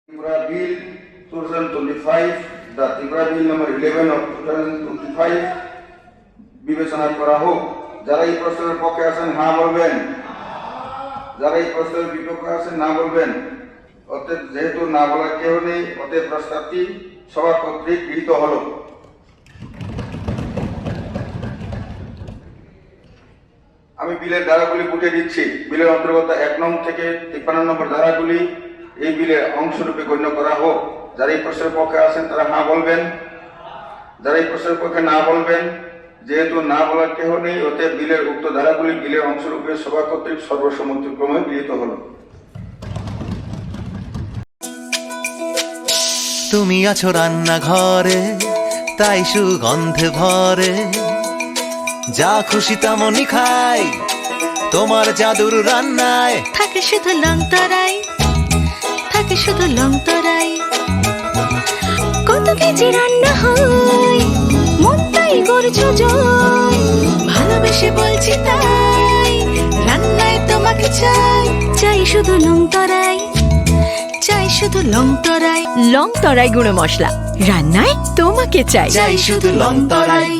Tripura Bill 2025, the Tripura Bill number 11 of 2025 বিবেচনা করা হোক। যারা এই প্রস্তাবের পক্ষে আছেন হ্যাঁ বলবেন, যারা এই প্রস্তাবের বিপক্ষে আছেন না বলবেন। অতএব যেহেতু না বলার কেউ নেই, অতএব প্রস্তাবটি সভা কর্তৃক গৃহীত হল। আমি বিলের ধারাগুলি উঠে দিচ্ছি। বিলের অন্তর্গত 1 নং থেকে 53 নম্বর ধারাগুলি এই বিলের অংশরূপে গণ্য করা হোক। যারা এই প্রশ্নের পক্ষে আছেন তারা হ্যাঁ বলবেন, যারা এই প্রশ্নের পক্ষে না বলবেন। যেহেতু না বলার কেহ নেই, অতএব বিলের উক্ত ধারাগুলি বিলের অংশরূপে সভা কর্তৃক সর্বসম্মতিক্রমে গৃহীত হল। তুমি আছো রান্নাঘরে, তাই সুগন্ধে ভরে, যা খুশি তেমনই খাই তোমার জাদুর রান্নায়। থাকে শুধু লং তরাই, থাকে শুধু লং তরাই। কত কেজি রান্না হয়, মনটাই করছো জয়। ভালোবেসে বলছি তাই, রান্নায় তোমাকে চাই। চাই শুধু লং তরাই, চাই শুধু লং তরাই। লং তরাই গুঁড়ো মশলা, রান্নায় তোমাকে চাই। চাই শুধু লং তরাই।